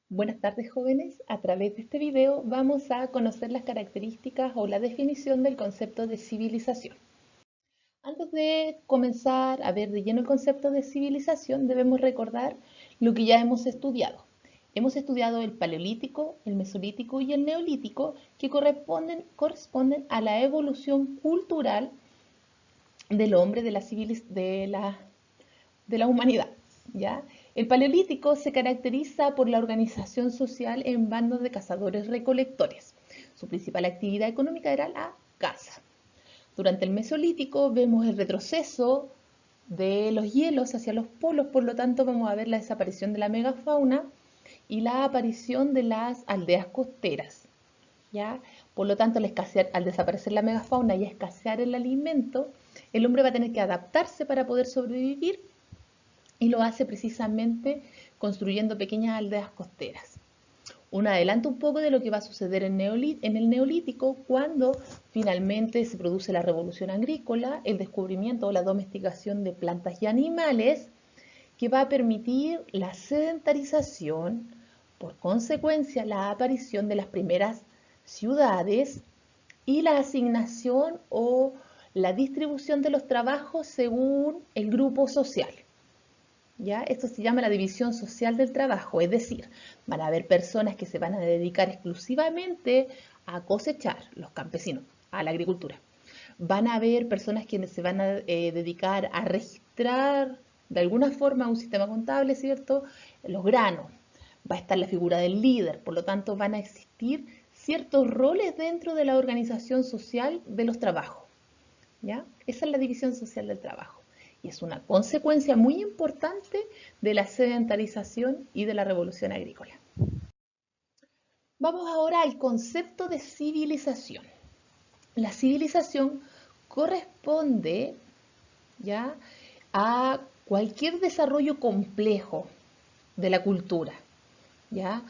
Buenas tardes, jóvenes. A través de este video vamos a conocer las características o la definición del concepto de civilización. Antes de comenzar a ver de lleno el concepto de civilización, debemos recordar lo que ya hemos estudiado. Hemos estudiado el paleolítico, el mesolítico y el neolítico, que corresponden a la evolución cultural del hombre, de la humanidad, ¿ya? El paleolítico se caracteriza por la organización social en bandos de cazadores-recolectores. Su principal actividad económica era la caza. Durante el mesolítico vemos el retroceso de los hielos hacia los polos, por lo tanto vamos a ver la desaparición de la megafauna y la aparición de las aldeas costeras, ¿ya? Por lo tanto, al desaparecer la megafauna y escasear el alimento, el hombre va a tener que adaptarse para poder sobrevivir y lo hace precisamente construyendo pequeñas aldeas costeras. Un adelanto un poco de lo que va a suceder en el Neolítico cuando finalmente se produce la revolución agrícola, el descubrimiento o la domesticación de plantas y animales que va a permitir la sedentarización, por consecuencia la aparición de las primeras ciudades y la asignación o la distribución de los trabajos según el grupo social. ¿Ya? Esto se llama la división social del trabajo, es decir, van a haber personas que se van a dedicar exclusivamente a cosechar, los campesinos, a la agricultura. Van a haber personas que se van a dedicar a registrar de alguna forma un sistema contable, ¿cierto? Los granos. Va a estar la figura del líder, por lo tanto van a existir ciertos roles dentro de la organización social de los trabajos. ¿Ya? Esa es la división social del trabajo. Y es una consecuencia muy importante de la sedentarización y de la revolución agrícola. Vamos ahora al concepto de civilización. La civilización corresponde, ¿ya?, a cualquier desarrollo complejo de la cultura, ¿ya?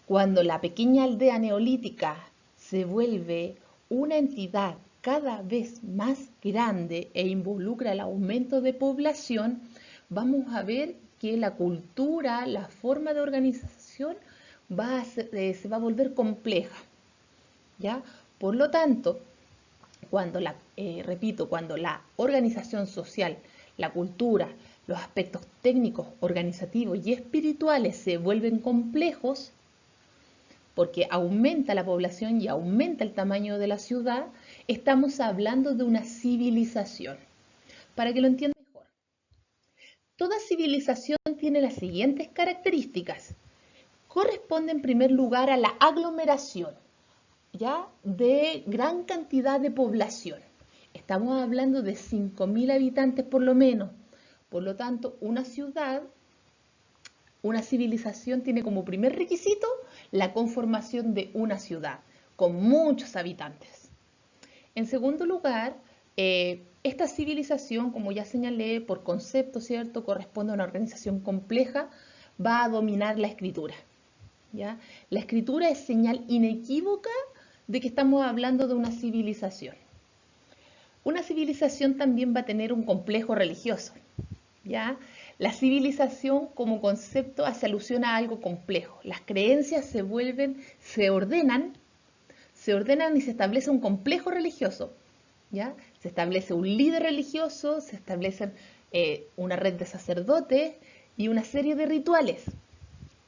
Cuando la pequeña aldea neolítica se vuelve una entidad cada vez más grande e involucra el aumento de población, vamos a ver que la cultura, la forma de organización se va a volver compleja, ¿ya? Por lo tanto, cuando la organización social, la cultura, los aspectos técnicos, organizativos y espirituales se vuelven complejos, porque aumenta la población y aumenta el tamaño de la ciudad, estamos hablando de una civilización. Para que lo entiendan mejor, toda civilización tiene las siguientes características. Corresponde en primer lugar a la aglomeración, ¿ya?, de gran cantidad de población. Estamos hablando de 5.000 habitantes por lo menos. Por lo tanto, una civilización tiene como primer requisito la conformación de una ciudad con muchos habitantes. En segundo lugar, esta civilización, como ya señalé, por concepto, ¿cierto?, corresponde a una organización compleja, va a dominar la escritura, ¿ya? La escritura es señal inequívoca de que estamos hablando de una civilización. Una civilización también va a tener un complejo religioso, ¿ya? La civilización como concepto hace alusión a algo complejo. Las creencias se ordenan y se establece un complejo religioso, ¿ya? Se establece un líder religioso, se establece una red de sacerdotes y una serie de rituales.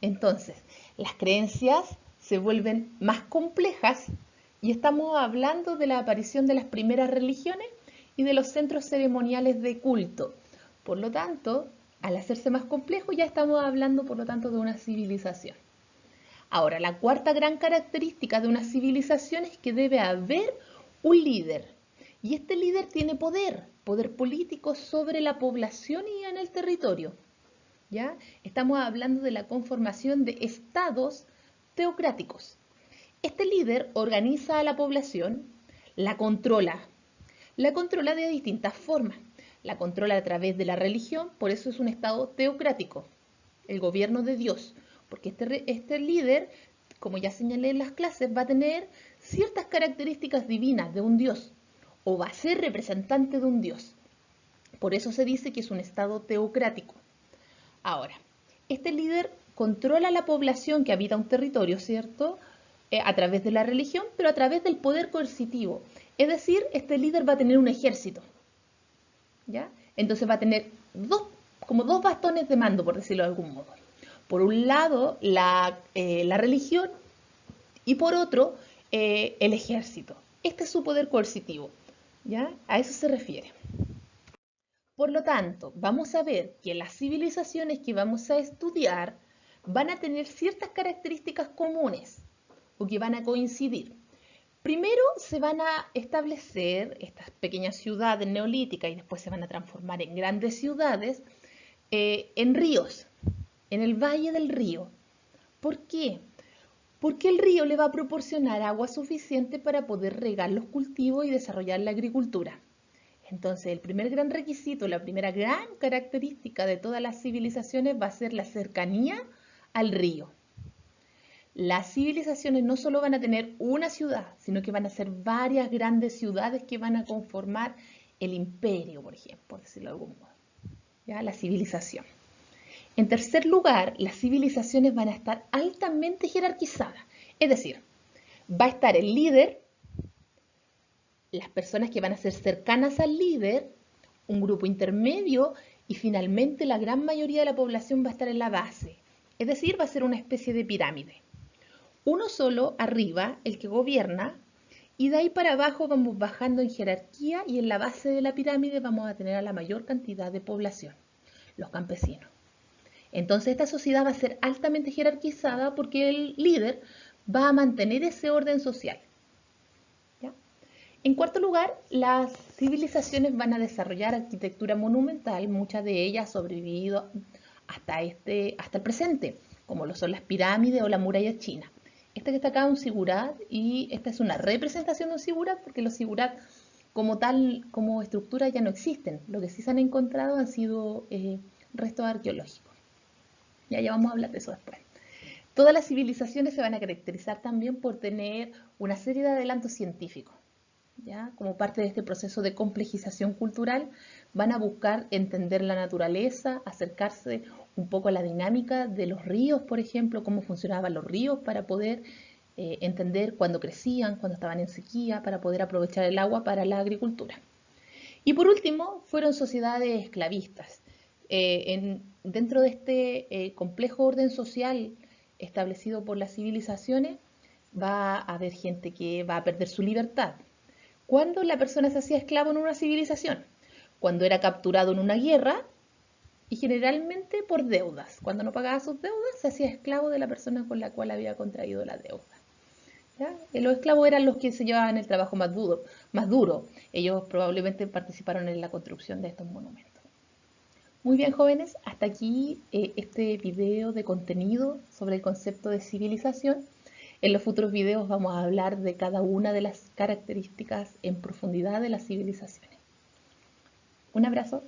Entonces, las creencias se vuelven más complejas y estamos hablando de la aparición de las primeras religiones y de los centros ceremoniales de culto. Por lo tanto, al hacerse más complejo, ya estamos hablando, por lo tanto, de una civilización. Ahora, la cuarta gran característica de una civilización es que debe haber un líder. Y este líder tiene poder político sobre la población y en el territorio. ¿Ya? Estamos hablando de la conformación de estados teocráticos. Este líder organiza a la población, la controla. La controla de distintas formas. La controla a través de la religión, por eso es un estado teocrático, el gobierno de Dios, porque este líder, como ya señalé en las clases, va a tener ciertas características divinas de un Dios, o va a ser representante de un Dios. Por eso se dice que es un estado teocrático. Ahora, este líder controla a la población que habita un territorio, ¿cierto? A través de la religión, pero a través del poder coercitivo. Es decir, este líder va a tener un ejército, ¿ya? Entonces va a tener como dos bastones de mando, por decirlo de algún modo. Por un lado, la religión y por otro, el ejército. Este es su poder coercitivo, ¿ya? A eso se refiere. Por lo tanto, vamos a ver que las civilizaciones que vamos a estudiar van a tener ciertas características comunes o que van a coincidir. Primero se van a establecer estas pequeñas ciudades neolíticas y después se van a transformar en grandes ciudades en ríos, en el valle del río. ¿Por qué? Porque el río le va a proporcionar agua suficiente para poder regar los cultivos y desarrollar la agricultura. Entonces, el primer gran requisito, la primera gran característica de todas las civilizaciones va a ser la cercanía al río. Las civilizaciones no solo van a tener una ciudad, sino que van a ser varias grandes ciudades que van a conformar el imperio, por ejemplo, por decirlo de algún modo. ¿Ya? La civilización. En tercer lugar, las civilizaciones van a estar altamente jerarquizadas. Es decir, va a estar el líder, las personas que van a ser cercanas al líder, un grupo intermedio y finalmente la gran mayoría de la población va a estar en la base. Es decir, va a ser una especie de pirámide. Uno solo arriba, el que gobierna, y de ahí para abajo vamos bajando en jerarquía y en la base de la pirámide vamos a tener a la mayor cantidad de población, los campesinos. Entonces esta sociedad va a ser altamente jerarquizada porque el líder va a mantener ese orden social. ¿Ya? En cuarto lugar, las civilizaciones van a desarrollar arquitectura monumental, muchas de ellas han sobrevivido hasta el presente, como lo son las pirámides o la muralla china. Este que está acá es un zigurat y esta es una representación de un zigurat porque los zigurats como tal, como estructura ya no existen. Lo que sí se han encontrado han sido restos arqueológicos. Ya vamos a hablar de eso después. Todas las civilizaciones se van a caracterizar también por tener una serie de adelantos científicos. ¿Ya? Como parte de este proceso de complejización cultural, van a buscar entender la naturaleza, acercarse un poco a la dinámica de los ríos, por ejemplo, cómo funcionaban los ríos para poder entender cuándo crecían, cuándo estaban en sequía, para poder aprovechar el agua para la agricultura. Y por último, fueron sociedades esclavistas. Dentro de este complejo orden social establecido por las civilizaciones, va a haber gente que va a perder su libertad. ¿Cuándo la persona se hacía esclavo en una civilización? Cuando era capturado en una guerra y generalmente por deudas. Cuando no pagaba sus deudas, se hacía esclavo de la persona con la cual había contraído la deuda. ¿Ya? Los esclavos eran los que se llevaban el trabajo más duro. Ellos probablemente participaron en la construcción de estos monumentos. Muy bien, jóvenes, hasta aquí este video de contenido sobre el concepto de civilización. En los futuros videos vamos a hablar de cada una de las características en profundidad de las civilizaciones. Un abrazo.